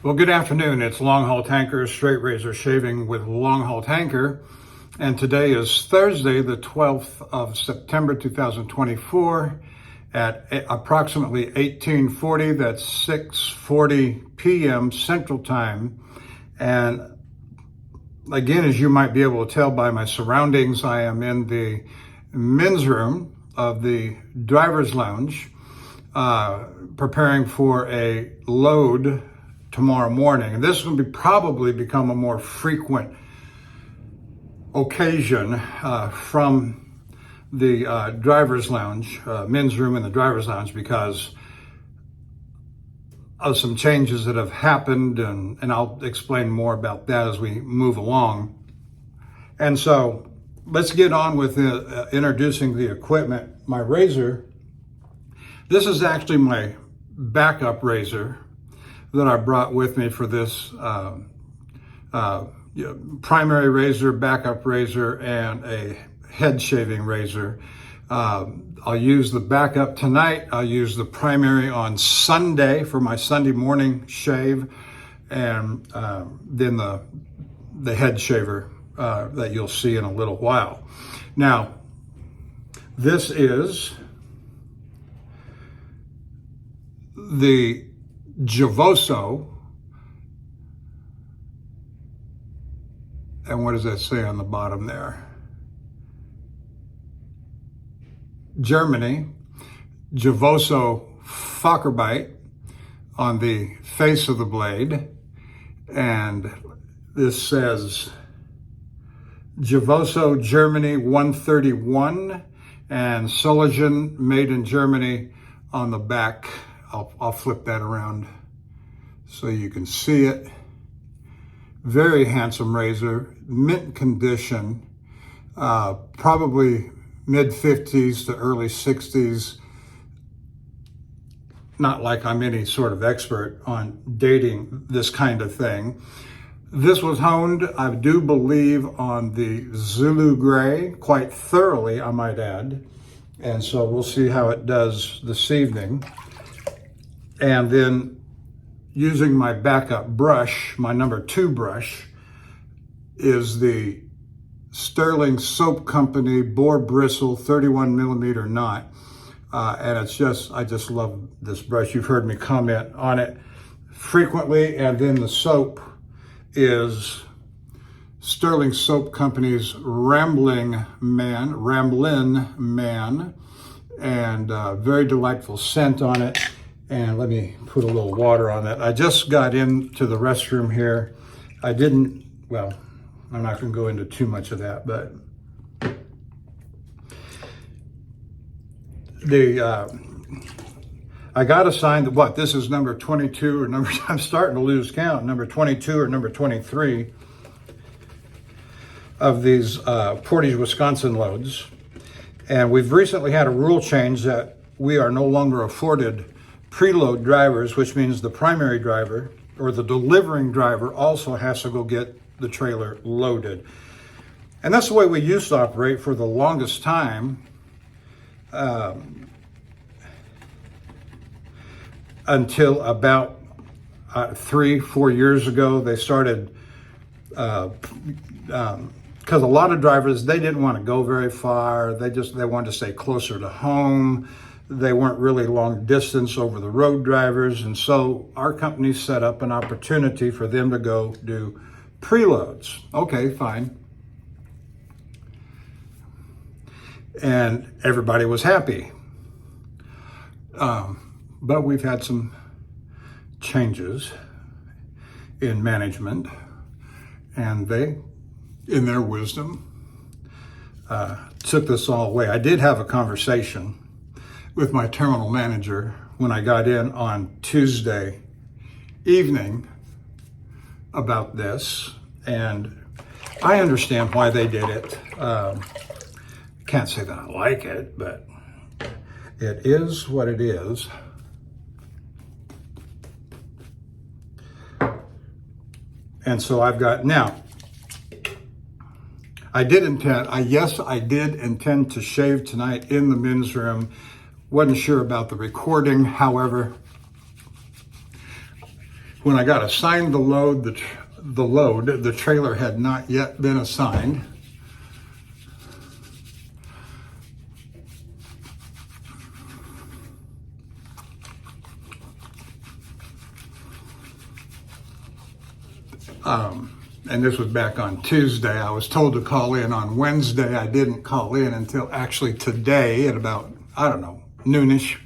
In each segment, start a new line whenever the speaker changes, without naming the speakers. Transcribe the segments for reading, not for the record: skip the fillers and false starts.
Well, good afternoon. It's Longhaultanker Straight Razor Shaving with Longhaultanker. And today is Thursday, the 12th of September, 2024 at approximately 1840. That's 6:40 p.m. Central Time. And again, as you might be able to tell by my surroundings, I am in the men's room of the driver's lounge, preparing for a load tomorrow morning. And this will probably become a more frequent occasion from the driver's lounge, men's room in the driver's lounge, because of some changes that have happened, and I'll explain more about that as we move along. And so let's get on with introducing the equipment. My razor, this is actually my backup razor that I brought with me for this primary razor, backup razor, and a head shaving razor. I'll use the backup tonight. I'll use the primary on Sunday for my Sunday morning shave, and then the head shaver that you'll see in a little while. Now, this is the Javoso, and what does that say on the bottom there? Germany, Javoso Fockerbite on the face of the blade, and this says Javoso Germany 131 and Soligen made in Germany on the back. I'll flip that around so you can see it. Very handsome razor, mint condition, probably mid-50s to early 60s. Not like I'm any sort of expert on dating this kind of thing. This was honed, I do believe, on the Zulu Gray, quite thoroughly, I might add. And so we'll see how it does this evening. And then using my backup brush, my number 2 brush, is the Sterling Soap Company Boar Bristle 31 millimeter knot. And it's just, I just love this brush. You've heard me comment on it frequently. And then the soap is Sterling Soap Company's Ramblin' Man, and very delightful scent on it. And let me put a little water on that. I just got into the restroom here. Well, I'm not gonna go into too much of that, but I got assigned, this is number 22 or number, I'm starting to lose count, number 22 or number 23 of these Portage, Wisconsin loads. And we've recently had a rule change that we are no longer afforded preload drivers, which means the primary driver or the delivering driver also has to go get the trailer loaded. And that's the way we used to operate for the longest time, until about 3-4 years ago. They started, because a lot of drivers, they didn't want to go very far. They wanted to stay closer to home. They weren't really long distance over the road drivers. And so our company set up an opportunity for them to go do preloads. Okay, fine. And everybody was happy. But we've had some changes in management, and they, in their wisdom, took this all away. I did have a conversation with my terminal manager when I got in on Tuesday evening about this, and I understand why they did it. Can't say that I like it, but it is what it is. And so I've got, now, I did intend to shave tonight in the men's room. Wasn't sure about the recording. However, When I got assigned the load, the trailer had not yet been assigned. And this was back on Tuesday. I was told to call in on Wednesday. I didn't call in until actually today at about, I don't know, noonish.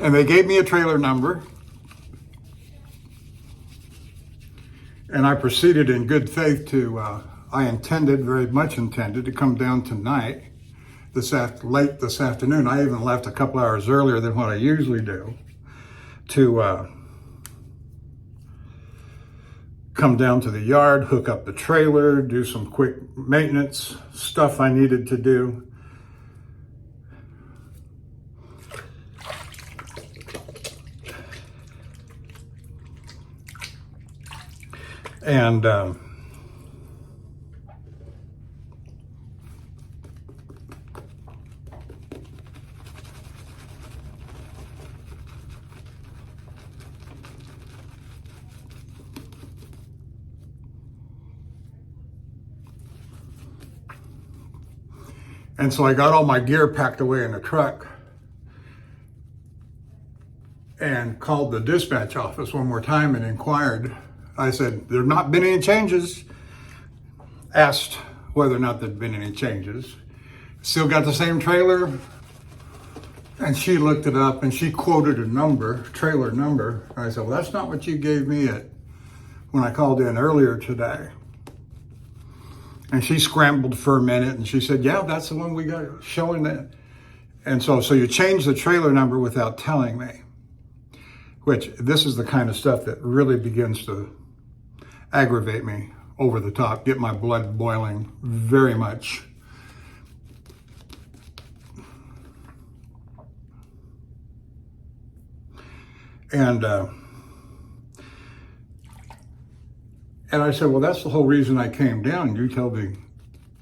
And they gave me a trailer number. And I proceeded in good faith to, very much intended to come down tonight, late this afternoon. I even left a couple hours earlier than what I usually do to come down to the yard, hook up the trailer, do some quick maintenance stuff I needed to do. And so I got all my gear packed away in the truck and called the dispatch office one more time and inquired. I said, there've not been any changes. Asked whether or not there'd been any changes. Still got the same trailer. And she looked it up and she quoted a number, trailer number. I said, well, that's not what you gave me when I called in earlier today. And she scrambled for a minute and she said, yeah, that's the one we got showing that. And so you changed the trailer number without telling me, which this is the kind of stuff that really begins to aggravate me over the top, get my blood boiling very much. And I said, well, that's the whole reason I came down. You told me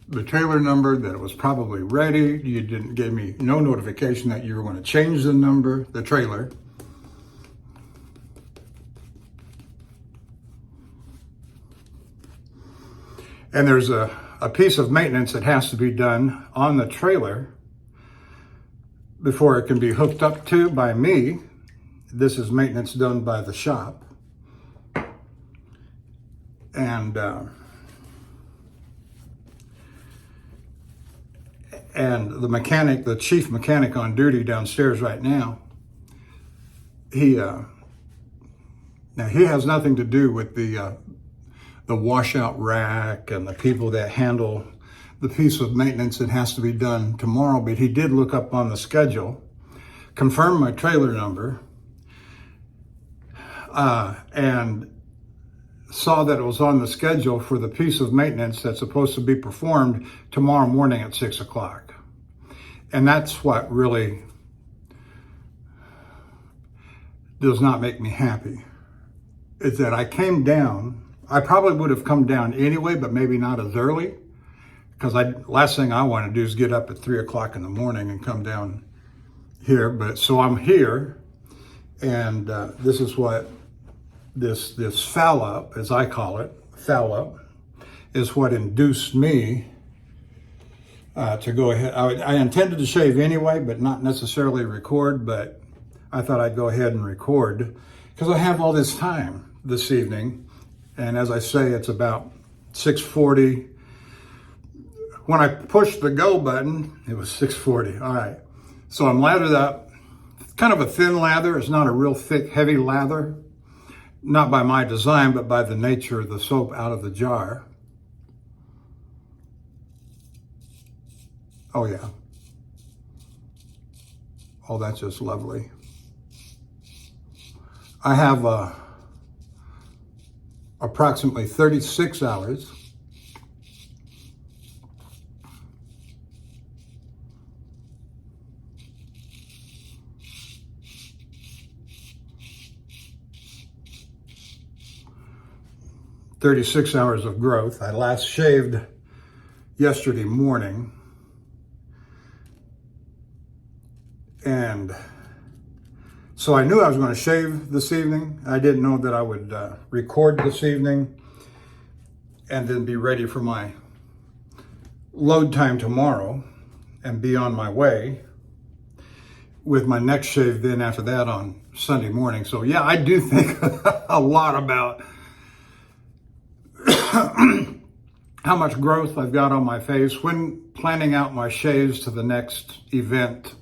the trailer number, that it was probably ready. You didn't give me no notification that you were going to change the number, the trailer. And there's a piece of maintenance that has to be done on the trailer before it can be hooked up to by me. This is maintenance done by the shop. And the mechanic, the chief mechanic on duty downstairs right now, he has nothing to do with the washout rack and the people that handle the piece of maintenance that has to be done tomorrow. But he did look up on the schedule, confirm my trailer number, and saw that it was on the schedule for the piece of maintenance that's supposed to be performed tomorrow morning at 6 o'clock. And that's what really does not make me happy, is that I came down. I probably would have come down anyway, but maybe not as early, because last thing I want to do is get up at 3 o'clock in the morning and come down here. But so I'm here, and this is what this foul up, as I call it, foul up, is what induced me to go ahead. I intended to shave anyway, but not necessarily record, but I thought I'd go ahead and record because I have all this time this evening. And as I say, it's about 6:40. When I pushed the go button, it was 6:40. All right. So I'm lathered up. It's kind of a thin lather. It's not a real thick, heavy lather. Not by my design, but by the nature of the soap out of the jar. Oh yeah. Oh, that's just lovely. I have approximately 36 hours of growth. I last shaved yesterday morning, and So I knew I was going to shave this evening. I didn't know that I would record this evening and then be ready for my load time tomorrow and be on my way with my next shave then after that on Sunday morning. So yeah, I do think a lot about how much growth I've got on my face when planning out my shaves to the next event.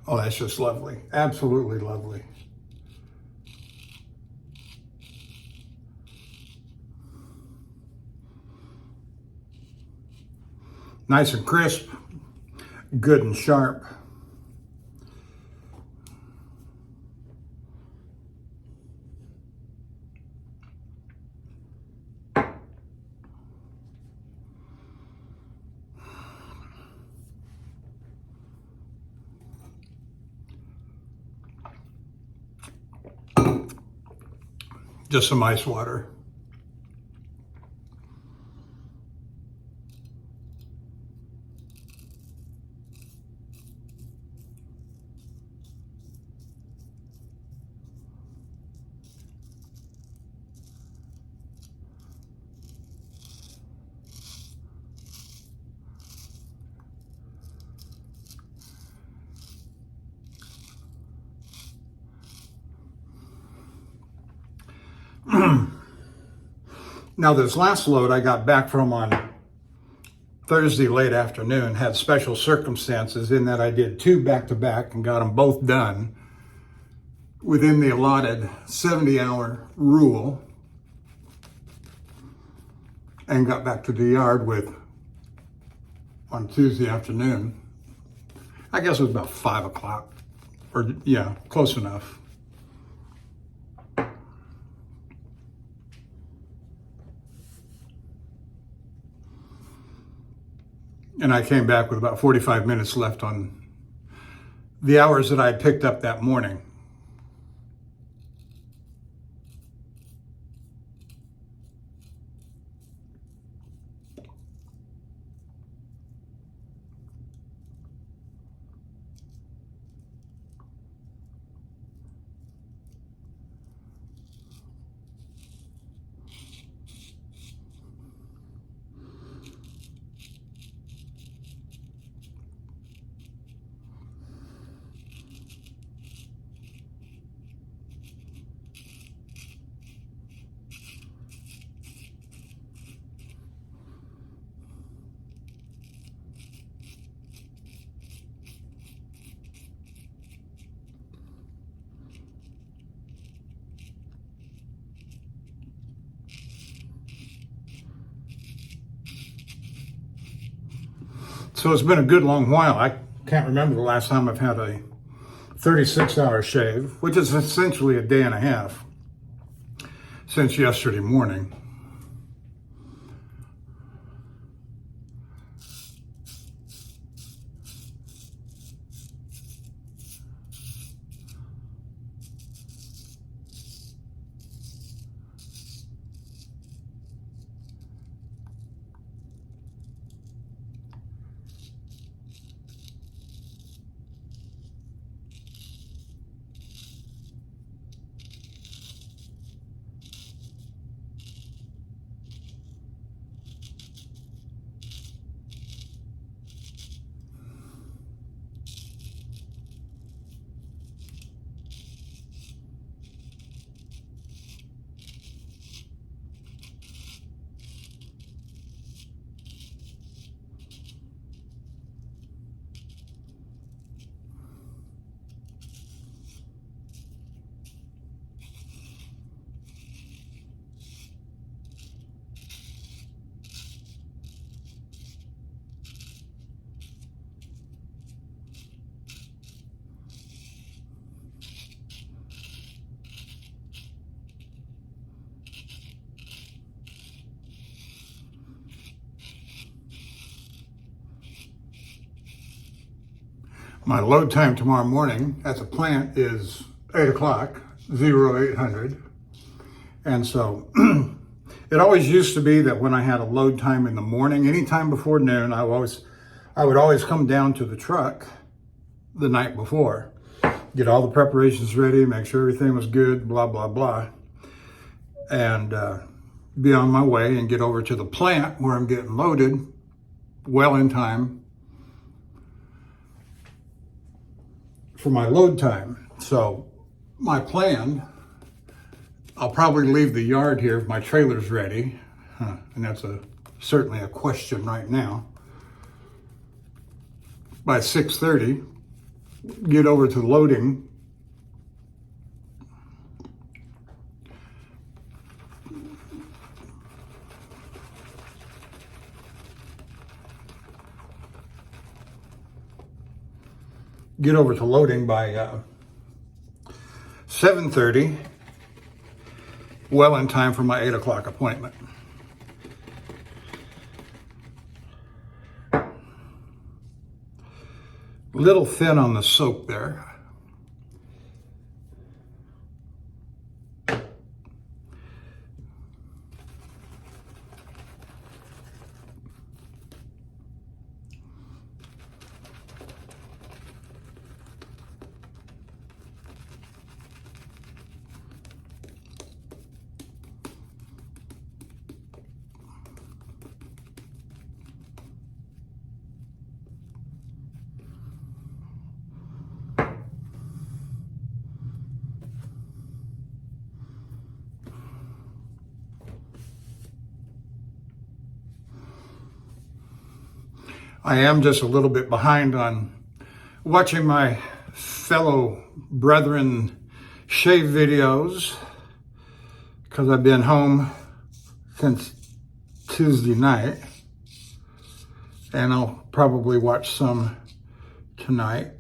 Oh, that's just lovely. Absolutely lovely. Nice and crisp, good and sharp. Just some ice water. Now this last load I got back from on Thursday late afternoon had special circumstances in that I did 2 back-to-back and got them both done within the allotted 70-hour rule and got back to the yard on Tuesday afternoon. I guess it was about 5 o'clock, or yeah, close enough. And I came back with about 45 minutes left on the hours that I had picked up that morning. So it's been a good long while. I can't remember the last time I've had a 36-hour shave, which is essentially a day and a half since yesterday morning. My load time tomorrow morning at the plant is 8 o'clock, 0800. And so it always used to be that when I had a load time in the morning, anytime before noon, I would always come down to the truck the night before, get all the preparations ready, make sure everything was good, blah, blah, blah, and be on my way and get over to the plant where I'm getting loaded well in time for my load time. So my plan, I'll probably leave the yard here if my trailer's ready, and that's certainly a question right now. By 6:30, get over to loading. Get over to loading by 7:30, well in time for my 8 o'clock appointment. Little thin on the soap there. I am just a little bit behind on watching my fellow brethren shave videos because I've been home since Tuesday night, and I'll probably watch some tonight.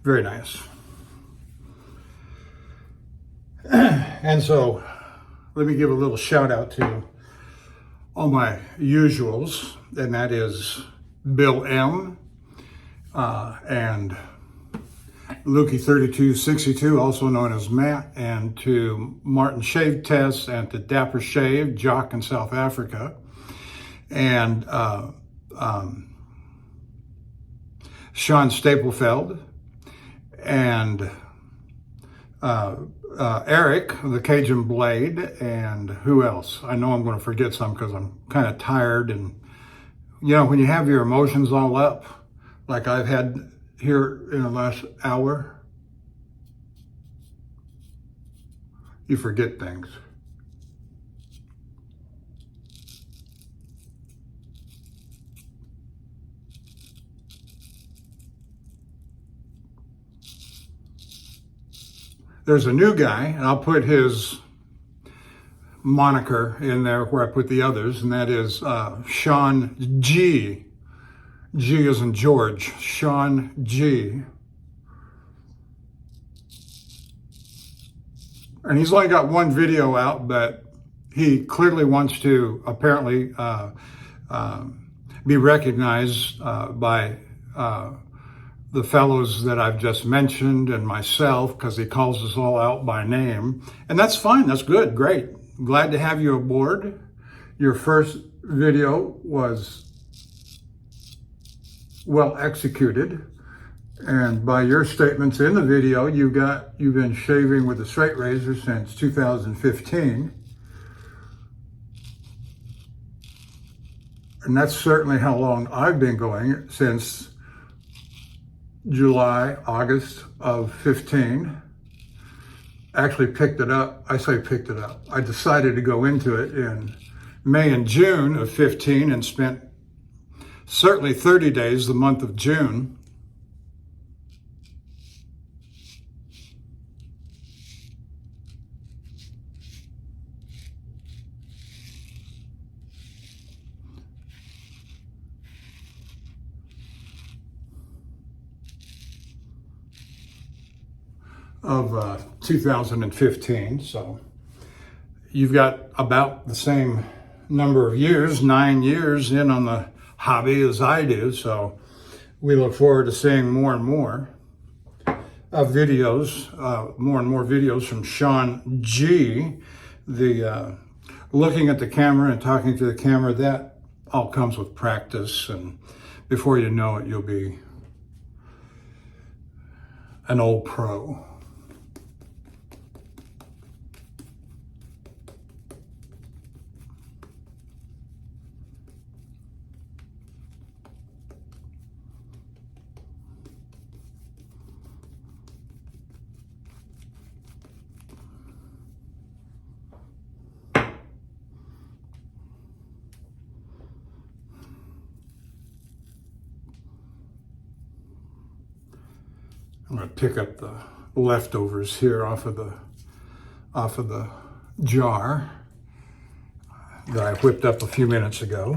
Very nice. And so let me give a little shout out to all my usuals, and that is Bill M. And Lukey3262, also known as Matt, and to Martin Shave Test, and to Dapper Shave, Jock in South Africa, and Sean Staplefeld, and Eric, the Cajun Blade, and who else? I know I'm going to forget some because I'm kind of tired, and you know, when you have your emotions all up, like I've had here in the last hour, you forget things. There's a new guy, and I'll put his moniker in there where I put the others, and that is Sean G. G as in George. Sean G. And he's only got one video out, but he clearly wants to apparently be recognized by the fellows that I've just mentioned and myself, because he calls us all out by name. And that's fine, that's good, great. Glad to have you aboard. Your first video was well executed. And by your statements in the video, you've been shaving with a straight razor since 2015. And that's certainly how long I've been going, since July, August of 15. Actually picked it up. I say picked it up. I decided to go into it in May and June of 15 and spent certainly 30 days, the month of June, of 2015. So you've got about the same number of years, 9 years in on the hobby as I do. So we look forward to seeing more and more videos, more and more videos from Sean G. The looking at the camera and talking to the camera, that all comes with practice, and before you know it, you'll be an old pro. I'm going to pick up the leftovers here off of the jar that I whipped up a few minutes ago.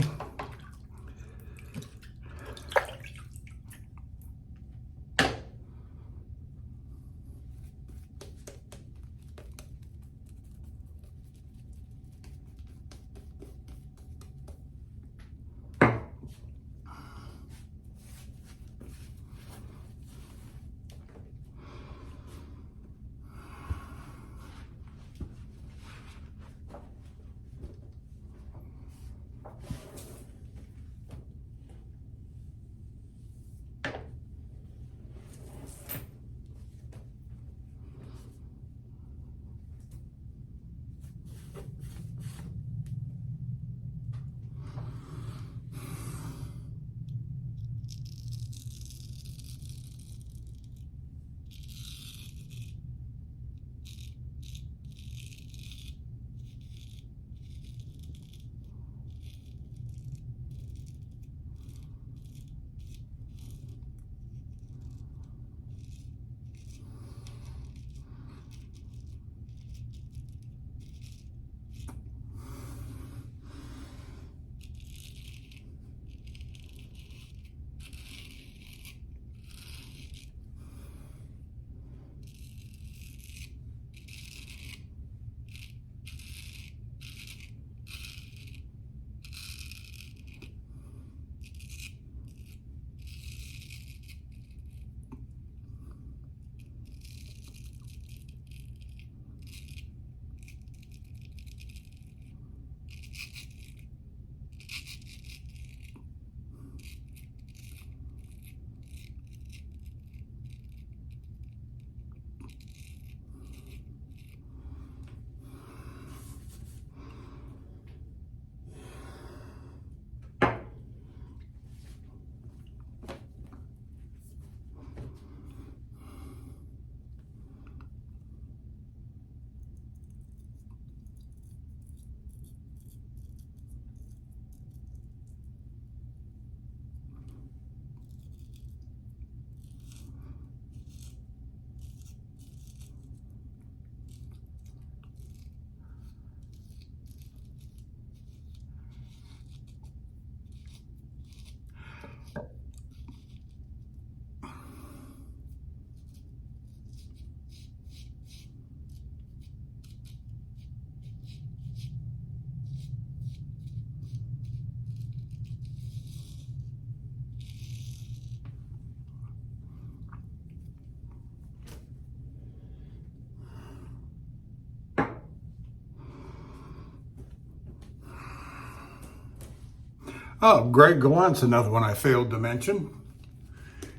Oh, Greg Gallant's another one I failed to mention.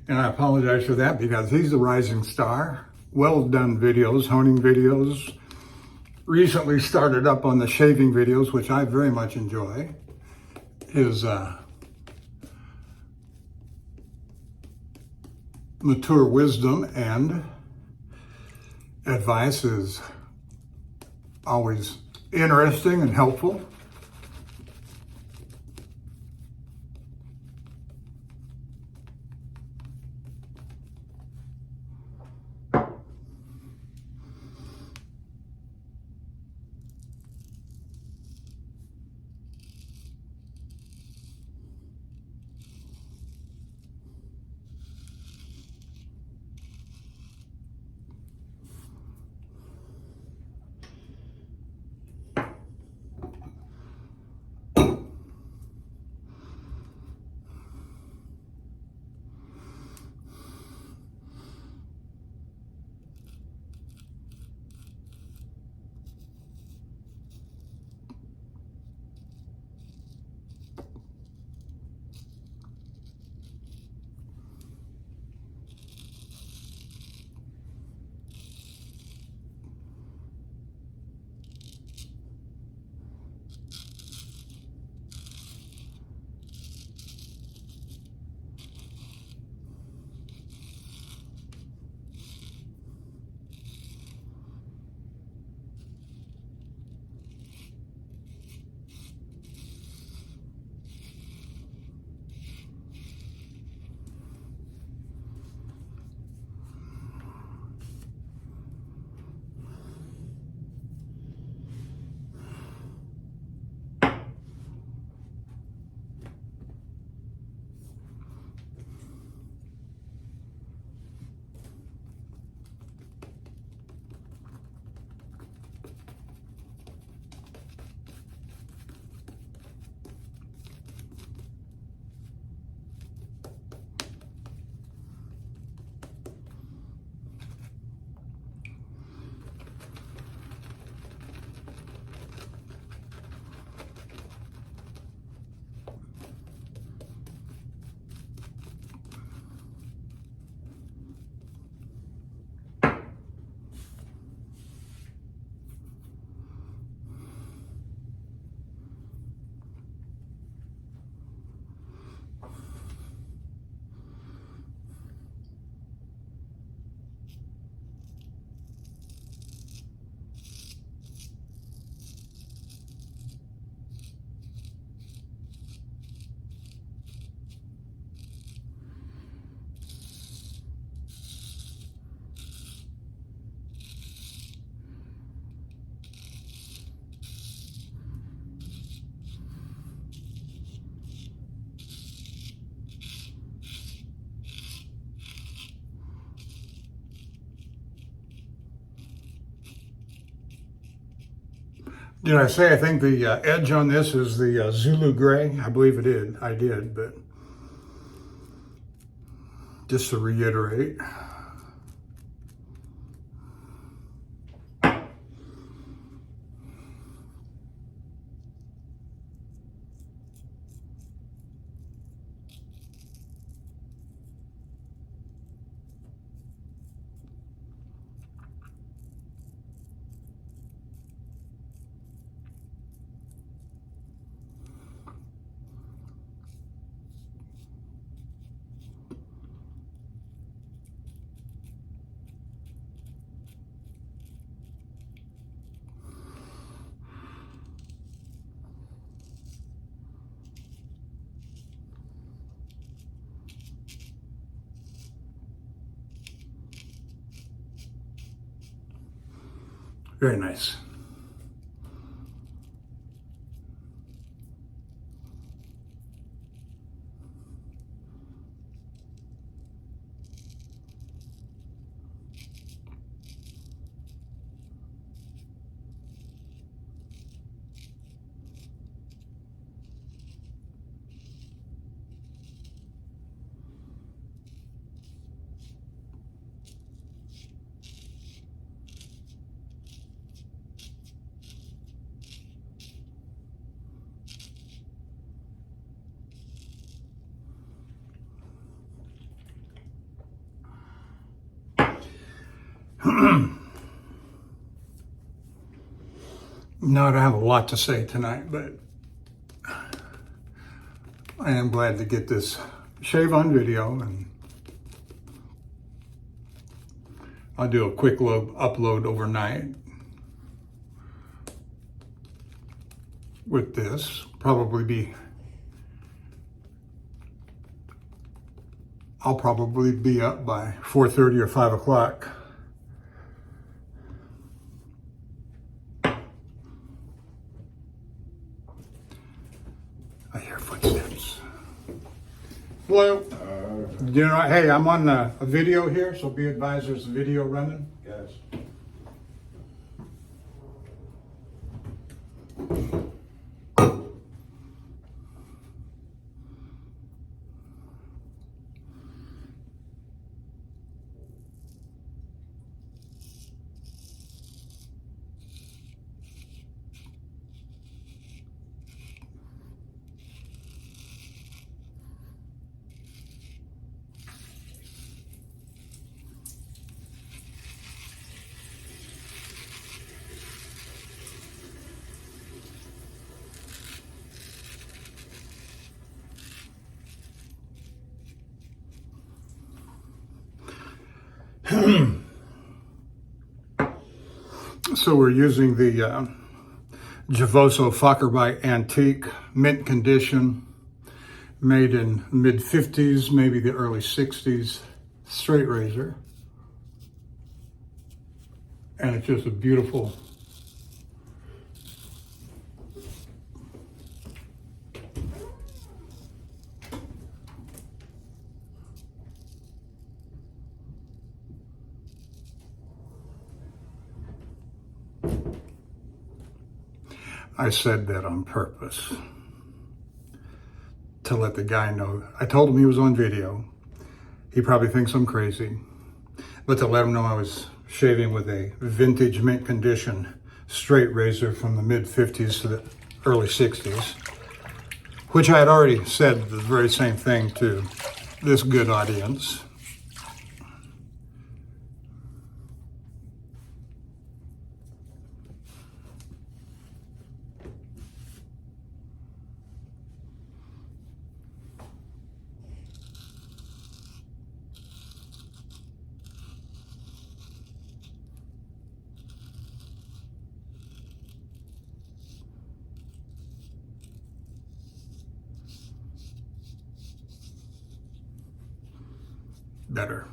And I apologize for that because he's a rising star. Well done videos, honing videos. Recently started up on the shaving videos, which I very much enjoy. His mature wisdom and advice is always interesting and helpful. Did I say I think the edge on this is the Zulu Gray? I believe it is. I did, but just to reiterate. Very nice. No, I don't have a lot to say tonight, but I am glad to get this shave on video, and I'll do a quick upload overnight with this. I'll probably be up by 4:30 or 5 o'clock. I hear footsteps. Hello. You know, hey, I'm on a video here, so be advised there's a video running.
Yes.
So we're using the Javoso Fakkerbite Antique, mint condition, made in mid-50s, maybe the early 60s, straight razor. And it's just a beautiful I said that on purpose to let the guy know. I told him he was on video. He probably thinks I'm crazy, but to let him know I was shaving with a vintage mint condition straight razor from the mid-50s to the early 60s, which I had already said the very same thing to this good audience. Better.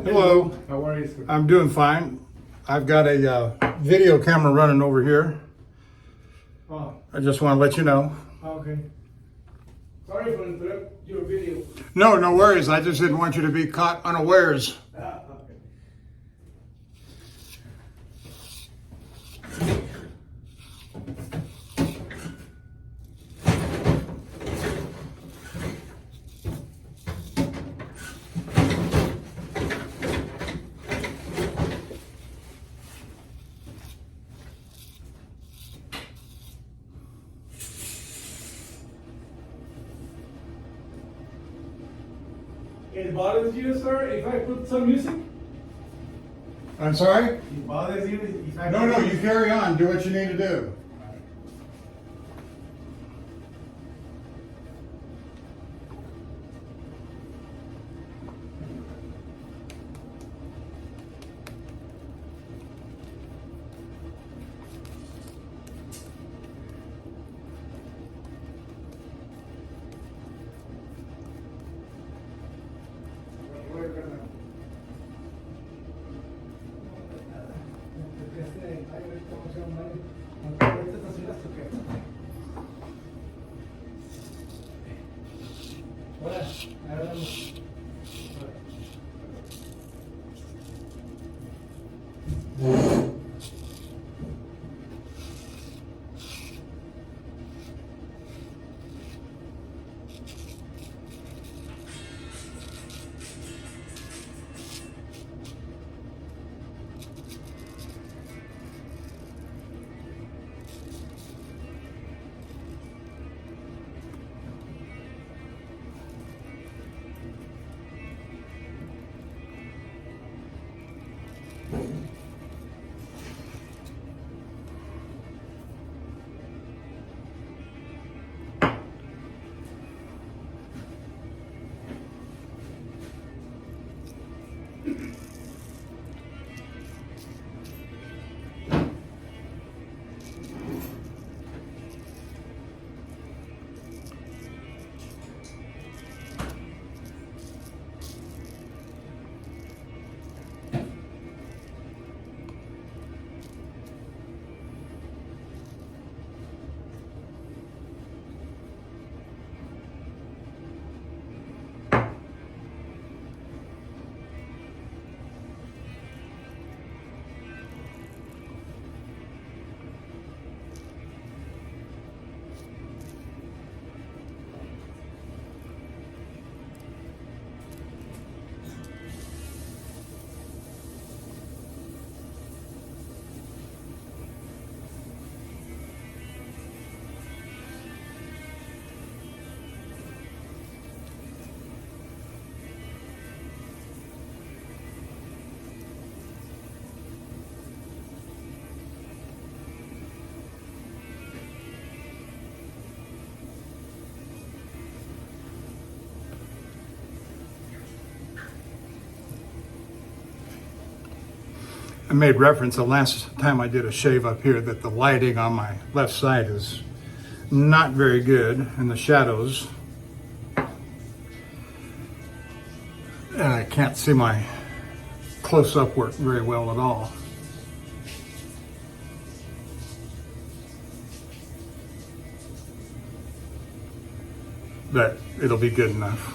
Hello.
How are you, sir?
I'm doing fine. I've got a video camera running over here.
Oh,
I just want to let you know.
okay. Sorry for interrupt your video.
No, no worries. I just didn't want you to be caught unawares.
Okay. It bothers you, sir, if I put some music?
I'm sorry?
It bothers you if I
No, no, you carry on. Do what you need to do.
We're gonna...
I made reference the last time I did a shave up here that the lighting on my left side is not very good in the shadows. And I can't see my close-up work very well at all. But it'll be good enough.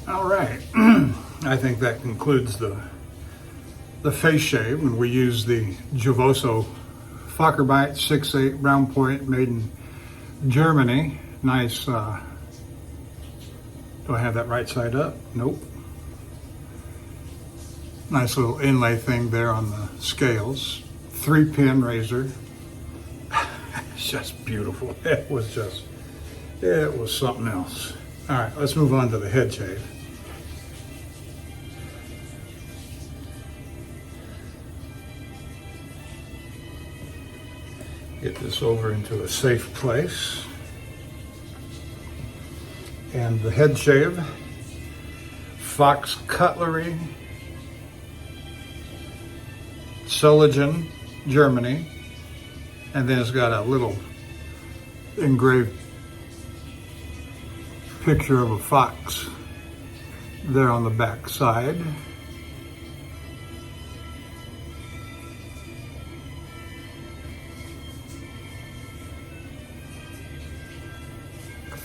All right, I think that concludes the face shave, and we use the Javoso Fockerbite 6.8 round point made in Germany. Nice, do I have that right side up? Nope. Nice little inlay thing there on the scales. 3-pin razor. It's just beautiful. It was something else. All right, let's move on to the head shave. Get this over into a safe place. And the head shave, Fox Cutlery, Soligen, Germany. And then it's got a little engraved picture of a fox there on the back side.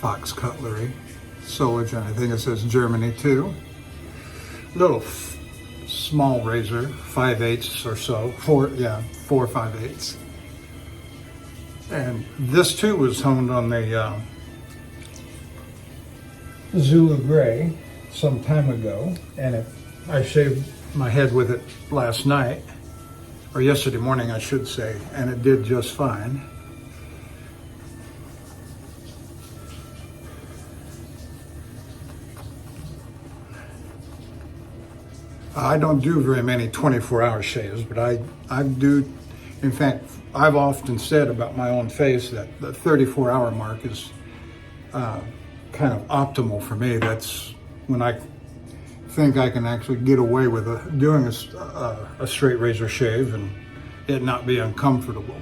Fox Cutlery, Soligen, I think it says Germany too. Little small razor, 5/8 or so, 4 or 5/8. And this too was honed on the Zulu Gray some time ago, and I shaved my head with it last night, or yesterday morning I should say, and it did just fine. I don't do very many 24-hour shaves, but I do. In fact, I've often said about my own face that the 34-hour mark is kind of optimal for me. That's when I think I can actually get away with doing a straight razor shave and it not be uncomfortable.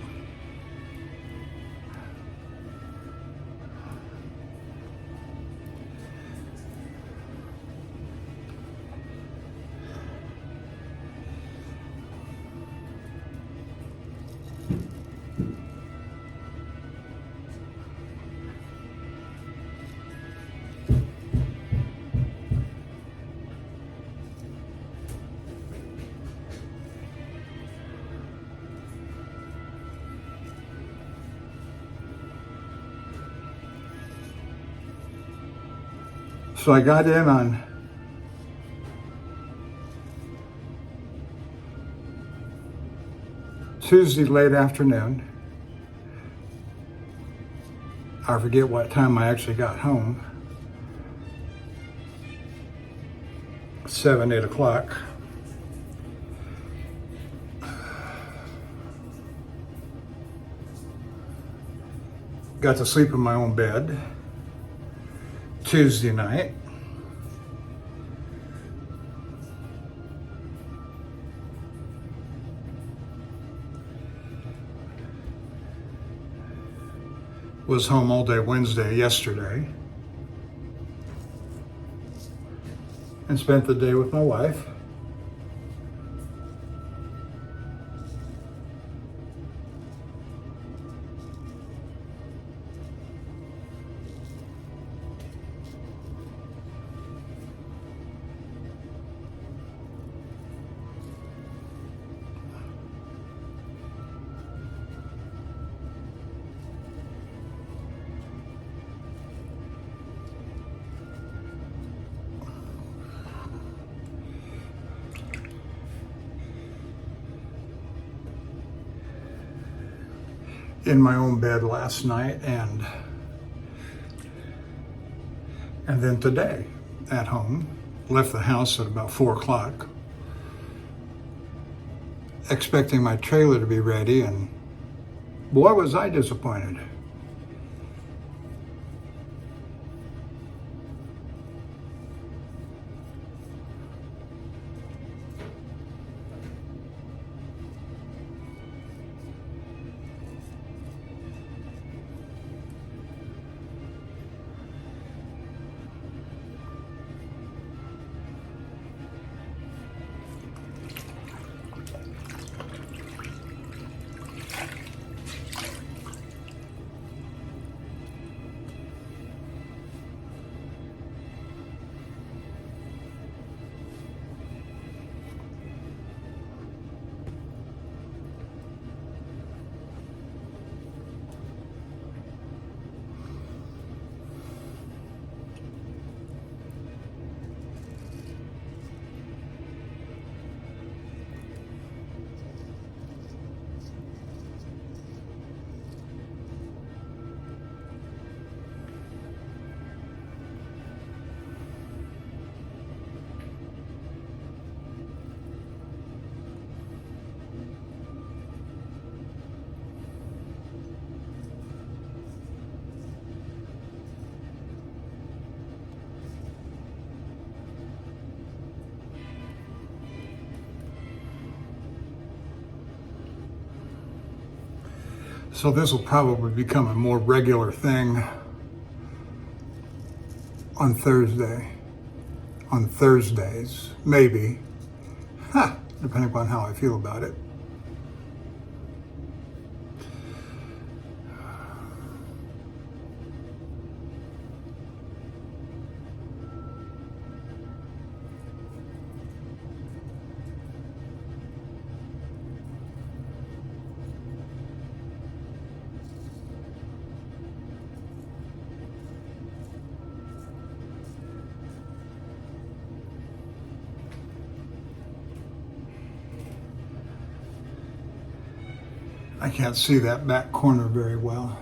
So I got in on Tuesday late afternoon. I forget what time I actually got home. 7, 8 o'clock. Got to sleep in my own bed Tuesday night. Was home all day Wednesday yesterday and spent the day with my wife. In my own bed last night and then today at home. Left the house at about 4 o'clock, expecting my trailer to be ready, and boy was I disappointed. So this will probably become a more regular thing on Thursdays, maybe, depending upon how I feel about it. I can't see that back corner very well.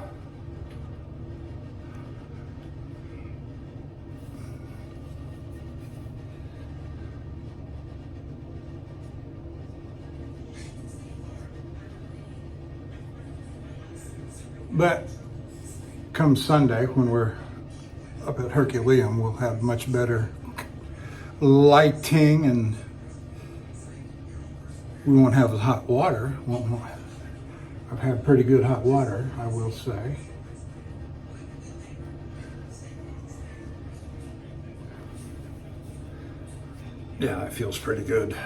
But come Sunday, when we're up at Herculeum, we'll have much better lighting, and we won't have the hot water. I've had pretty good hot water, I will say. Yeah, it feels pretty good.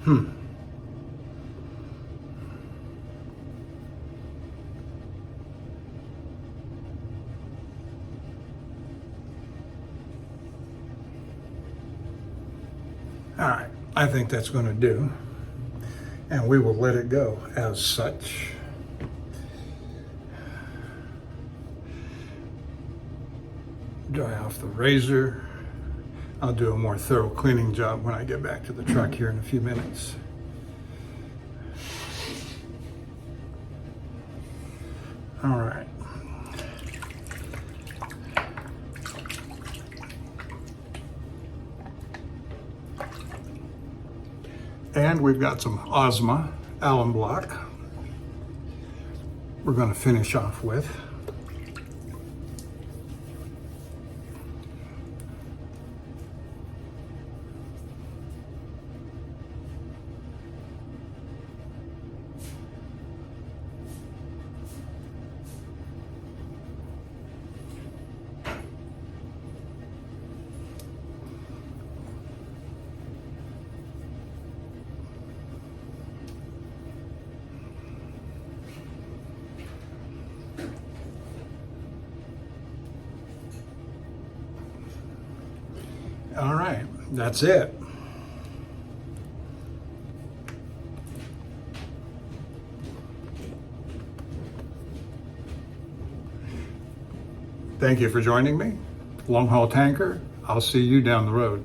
All right, I think that's going to do, and we will let it go as such. Dry off the razor. I'll do a more thorough cleaning job when I get back to the truck here in a few minutes. All right. And we've got some Ozma alum block we're going to finish off with. All right, that's it. Thank you for joining me. Long Haul Tanker, I'll see you down the road.